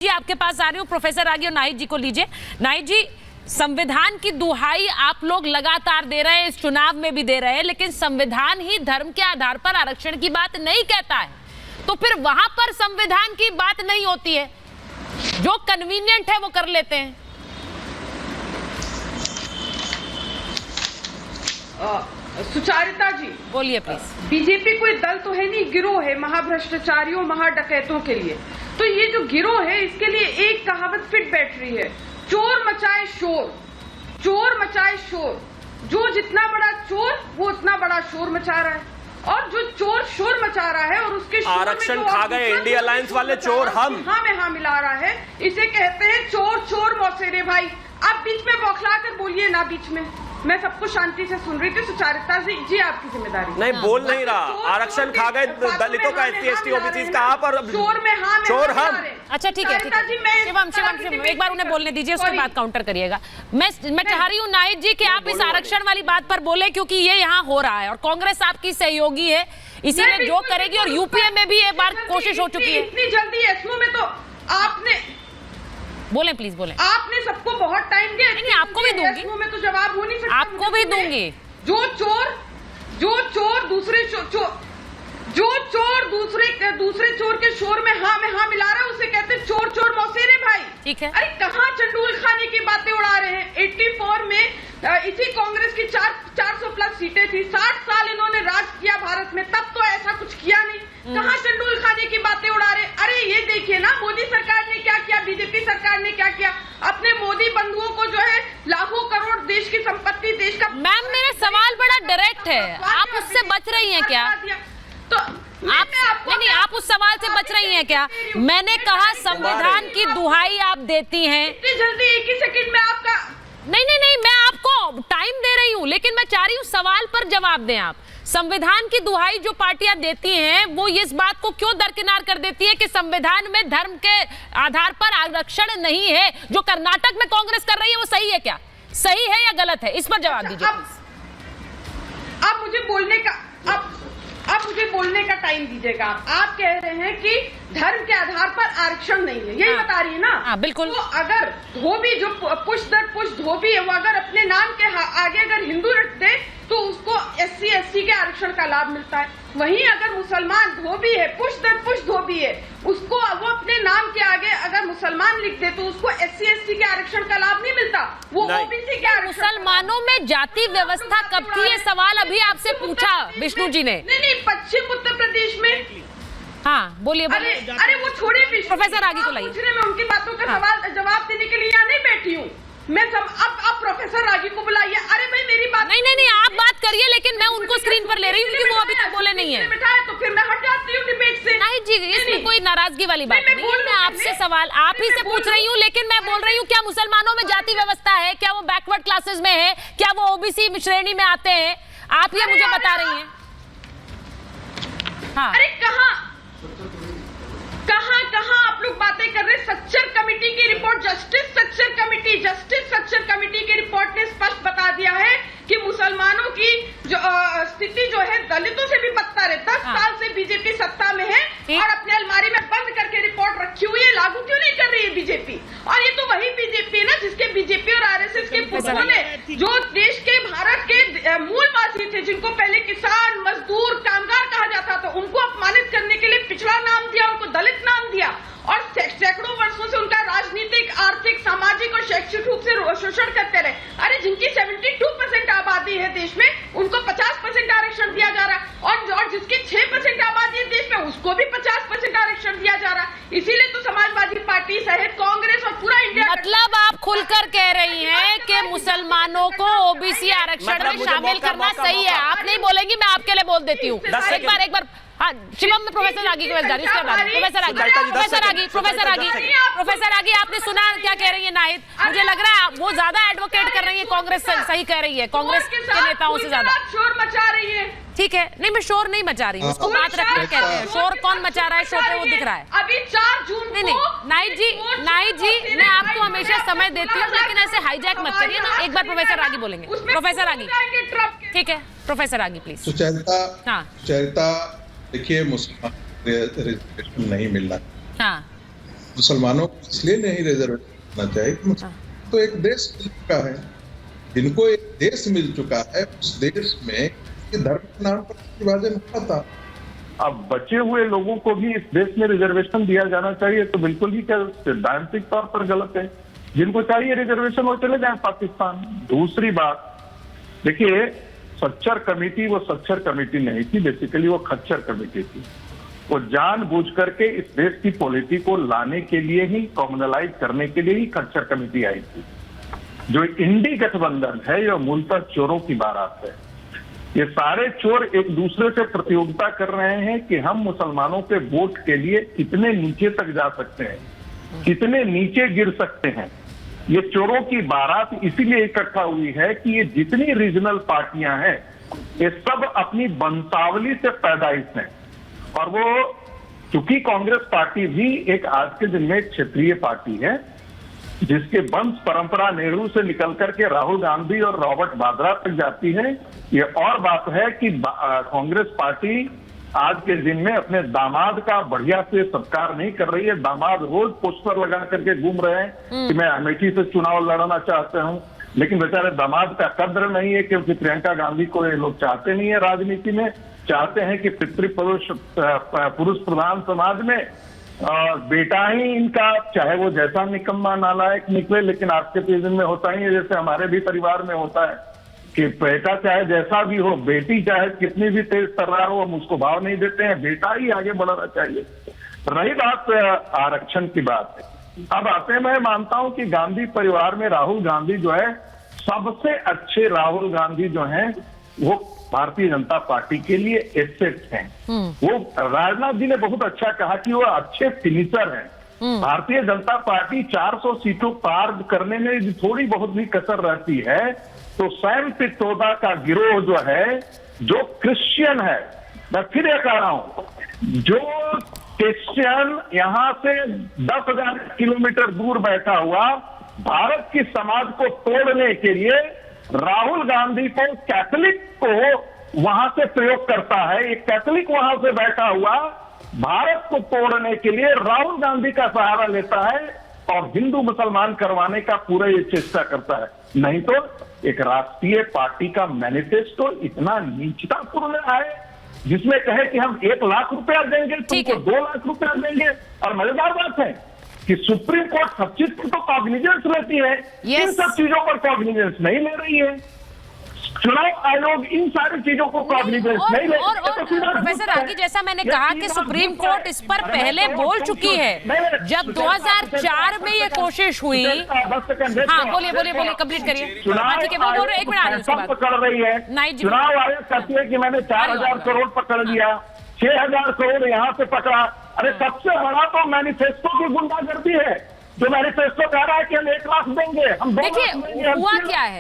जी आपके पास आ रही हूँ, प्रोफेसर रागी और नाहिद जी को लीजिए। नाहिद जी, संविधान की दुहाई आप लोग लगातार दे रहे हैं, इस चुनाव में भी दे रहे हैं, लेकिन संविधान ही धर्म के आधार पर आरक्षण की बात नहीं कहता है, तो फिर वहां पर संविधान की बात नहीं होती है, जो कन्वीनियंट है वो कर लेते हैं। सुचारिता जी बोलिए प्लीज। बीजेपी कोई दल तो है नहीं, गिरोह है महाभ्रष्टाचारियों महाडकैतों के लिए। तो ये जो गिरोह है इसके लिए एक कहावत फिट बैठ रही है, चोर मचाए शोर, चोर मचाए शोर। जो जितना बड़ा चोर वो उतना बड़ा शोर मचा रहा है, और जो चोर शोर मचा रहा है और उसके आरक्षण खा गए इंडिया अलायंस वाले चोर हम हाँ में हाँ मिला रहा है, इसे कहते हैं चोर चोर मौसेरे भाई। आप बीच में बौखला कर बोलिए ना, बीच में मैं सबको शांति से सुन रही थी। सुचारिता जी आपकी जिम्मेदारी नहीं बोल नहीं रहा। आरक्षण खा गए दलितों का, SC ST OBC का आप, और चोर में हाँ चोर हम। अच्छा ठीक है, शिवम एक बार उन्हें बोलने दीजिए, उसके बाद काउंटर करिएगा। मैं चाह रही हूँ नाहिद जी कि आप इस आरक्षण वाली बात पर बोले, क्योंकि ये यहाँ हो रहा है और कांग्रेस आपकी सहयोगी है, इसीलिए जो करेगी, और यूपीए में भी एक बार कोशिश हो चुकी है। इतनी जल्दी एसओ में तो आपने बोले प्लीज बोले। आपने सबको बहुत टाइम दिया। नहीं आपको भी दूंगी, में तो जवाब हो नहीं सकता, आपको भी दूंगी। जो चोर दूसरे चोर के शोर में हाँ मिला रहा है, उसे कहते हैं चोर चोर मौसेरे भाई। ठीक है। अरे कहाँ चंडूल खाने की बातें उड़ा रहे हैं। 84 में इसी कांग्रेस की 400 प्लस सीटें थी, 60 साल इन्होंने राज किया भारत में, तब तो ऐसा कुछ किया नहीं। कहाँ चंडूल खाने की बातें उड़ा रहे। अरे ये देखिए ना, मोदी सरकार ने क्या किया, बीजेपी सरकार ने क्या किया। अपने मोदी बंधुओं को जो है लाखों करोड़ देश की संपत्ति, देश का। मैम मेरा सवाल बड़ा डायरेक्ट है, आप उससे बच रही हैं क्या? तो नहीं आप उस सवाल से बच रही हैं क्या? मैंने कहा संविधान की दुहाई आप देती हैं। इतनी जल्दी एक ही सेकंड में आपका नहीं मैं आपको टाइम दे रही हूँ, लेकिन मैं चाह रही हूँ सवाल पर जवाब दें आप। संविधान की दुहाई जो पार्टियां देती हैं वो इस बात को क्यों दरकिनार कर देती है कि संविधान में धर्म के आधार पर आरक्षण नहीं है? जो कर्नाटक में कांग्रेस कर रही है वो सही है क्या? सही है या गलत है? इस पर जवाब दीजिए। अब मुझे बोलने का अब मुझे बोलने का टाइम दीजिएगा। आप कह रहे हैं कि धर्म के आधार पर आरक्षण नहीं है, यही बता रही है ना? हाँ बिल्कुल। तो अगर धोबी जो पुष्ट दर पुष्ट धोबी है, वो अगर अपने नाम के आगे अगर हिंदू रख दे तो उसको SC ST के आरक्षण का लाभ मिलता है। वहीं अगर मुसलमान धोबी है, पुष्ट दर पुष्ट धोबी है, उसको वो अपने नाम के आगे अगर मुसलमान लिख दे तो उसको SC ST के आरक्षण का लाभ नहीं मिलता, वो OBC के आरक्षण। मुसलमानों में जाति व्यवस्था कब थी? ये सवाल अभी आपसे पूछा विष्णु जी ने। नहीं पश्चिम उत्तर प्रदेश में। हाँ बोलिए। अरे वो छोड़े, प्रोफेसर रागी को लाइए। पूछने में उनकी बातों का सवाल जवाब देने के लिए यहाँ नहीं बैठी हूँ मैं। अब प्रोफेसर रागी को बुलाइए। अरे भाई मेरी बात नहीं आप बात करिए, लेकिन मैं उनको स्क्रीन पर ले रही हूँ क्योंकि वो अभी तक बोले नहीं है। तो फिर मैं हट जाती हूँ डिबेट से। नहीं जी, इसमें कोई नाराजगी वाली बात नहीं है। मैं आपसे सवाल आप ही से पूछ रही हूँ, लेकिन मैं बोल रही हूँ क्या मुसलमानों में जाति व्यवस्था है? क्या वो बैकवर्ड क्लासेस में है? क्या वो OBC श्रेणी में आते हैं? आप ये मुझे बता रही हैं। हाँ अरे कहाँ आप लोग बातें कर रहे हैं? सच्चर कमेटी की रिपोर्ट, जस्टिस सच्चर कमेटी की रिपोर्ट ने स्पष्ट बता दिया है कि मुसलमानों की जो स्थिति जो है दलितों से भी बदतर है। 10 साल से बीजेपी सत्ता में है और अपने अलमारी में बंद करके रिपोर्ट रखी हुई है, लागू क्यों नहीं कर रही है बीजेपी? और ये तो वही बीजेपी है ना जिसके बीजेपी और RSS के पुत्रों ने, जो देश के भारत के मूलवासी थे, जिनको पहले किसान मजदूर कामगार कहा जाता था, उनको अपमानित करने के लिए पिछड़ा नाम दिया, उनको दलित नाम दिया, और सैकड़ों वर्षों से उनका राजनीतिक आर्थिक सामाजिक और शैक्षिक रूप से शोषण करते रहे। अरे जिनकी 72% आबादी है देश में, उनको 50% आरक्षण दिया जा रहा है, और जिसकी 6% आबादी है देश में, उसको भी 50% आरक्षण दिया जा रहा है। इसीलिए तो समाजवादी पार्टी सहित कांग्रेस और पूरा इंडिया। मतलब आप खुलकर कह रही हैं कि मुसलमानों को OBC आरक्षण में शामिल करना सही है? आप नहीं बोलेंगी, मैं आपके लिए बोल देती हूँ। एक बार हाँ शिवम में प्रोफेसर रागी की वजह प्रोफेसर रागी आपने सुना क्या कह रही है नाहिद? मुझे लग रहा है वो ज्यादा एडवोकेट कर रही है, कांग्रेस सही कह रही है, कांग्रेस के नेताओं से ज्यादा शोर मचा रही है। ठीक है, नहीं मैं शोर नहीं मचा रही हूँ, उसको बात रखना कहते हैं। शोर कौन मचा रहा है? शोर पे वो दिख रहा है। अभी 4 जून नहीं नाहिद जी मैं आपको हमेशा समय देती हूँ, लेकिन ऐसे हाईजैक मत करिए ना। एक बार प्रोफेसर रागी बोलेंगे। प्रोफेसर रागी ठीक है, प्रोफेसर रागी प्लीज। सुचरिता देखिए, मुसलमान रिजर्वेशन नहीं मिल रहा। हाँ मुसलमानों को इसलिए नहीं रिजर्वेशन करना चाहिए कि तो एक देश मिल चुका है, जिनको एक देश मिल चुका है, उस देश में धर्म के नाम पर विभाजन हुआ था। अब बचे हुए लोगों को भी इस देश में रिजर्वेशन दिया जाना चाहिए, तो बिल्कुल ही क्या सैद्धांतिक तौर पर गलत है। जिनको चाहिए रिजर्वेशन वो चले जाएं पाकिस्तान। दूसरी बात, देखिए सच्चर कमेटी वो सच्चर कमेटी नहीं थी, बेसिकली वो खच्चर कमेटी थी। वो जानबूझ करके इस देश की पॉलिटी को लाने के लिए ही, कॉमनलाइज करने के लिए ही खच्चर कमेटी आई थी। जो इंडी गठबंधन है यह मूलतः चोरों की बारात है। ये सारे चोर एक दूसरे से प्रतियोगिता कर रहे हैं कि हम मुसलमानों के वोट के लिए कितने नीचे तक जा सकते हैं, कितने नीचे गिर सकते हैं। ये चोरों की बारात इसीलिए इकट्ठा हुई है कि ये जितनी रीजनल पार्टियां हैं ये सब अपनी वंशावली से पैदाइश हैं। और वो चूंकि कांग्रेस पार्टी भी एक आज के दिन में एक क्षेत्रीय पार्टी है, जिसके वंश परंपरा नेहरू से निकल करके राहुल गांधी और रॉबर्ट वाड्रा तक जाती है। ये और बात है कि कांग्रेस पार्टी आज के दिन में अपने दामाद का बढ़िया से सत्कार नहीं कर रही है। दामाद रोज पोस्टर लगा करके घूम रहे हैं कि मैं अमेठी से चुनाव लड़ना चाहता हूं, लेकिन बेचारे दामाद का कद्र नहीं है, क्योंकि प्रियंका गांधी को ये लोग चाहते नहीं है राजनीति में। चाहते हैं कि पितृपुरुष पुरुष प्रधान समाज में बेटा ही इनका, चाहे वो जैसा निकम्मा नालायक निकले, लेकिन आज के दिन में होता ही है, जैसे हमारे भी परिवार में होता है कि बेटा चाहे जैसा भी हो, बेटी चाहे कितनी भी तेज तर्रार हो, हम उसको भाव नहीं देते हैं, बेटा ही आगे बढ़ना चाहिए। रही बात आरक्षण की बात है, अब आते मैं मानता हूं कि गांधी परिवार में राहुल गांधी जो है, सबसे अच्छे राहुल गांधी जो हैं वो भारतीय जनता पार्टी के लिए एसेट हैं। वो राजनाथ जी ने बहुत अच्छा कहा कि वो अच्छे फिनिशर हैं। भारतीय जनता पार्टी 400 सीटों पार करने में थोड़ी बहुत भी कसर रहती है तो सैम पित्रोदा का गिरोह जो है, जो क्रिश्चियन है, मैं फिर ये कह रहा हूं, जो क्रिश्चियन यहां से 10,000 किलोमीटर दूर बैठा हुआ भारत की समाज को तोड़ने के लिए राहुल गांधी को, कैथोलिक को वहां से प्रयोग करता है। एक कैथोलिक वहां से बैठा हुआ भारत को तोड़ने के लिए राहुल गांधी का सहारा लेता है और हिंदू मुसलमान करवाने का पूरा ये चेष्टा करता है। नहीं तो एक राष्ट्रीय पार्टी का मैनिफेस्टो इतना नीचतापूर्ण है जिसमें कहे कि हम 1 लाख रुपया देंगे, तुमको 2 लाख रुपया देंगे। और मजेदार बात है कि सुप्रीम कोर्ट सब चीज की तो कॉग्निजेंस लेती है, इन सब चीजों पर कॉग्निजेंस नहीं ले रही है। चुनाव आयोग इन सारी चीजों को कॉग्निजेंस नहीं ले रही है। प्रोफेसर रागी, जैसा मैंने कहा कि सुप्रीम कोर्ट इस पर पहले बोल चुकी है। जब 2004 में ये कोशिश हुई, हाँ बोलिए कंप्लीट करिए। ठीक है, वो बोल रहे, 1 मिनट आ रही है, पकड़ रही है। चुनाव आयोग कहती है कि मैंने 4,000 करोड़ पकड़ लिया, 6,000 करोड़ यहाँ से पकड़ा। अरे सबसे बड़ा तो मैनिफेस्टो की गुंडागर्दी है, जो मैनिफेस्टो कह रहा है कि हम 1 लाख देंगे, हम 2 लाख देंगे। देखिए हुआ क्या है,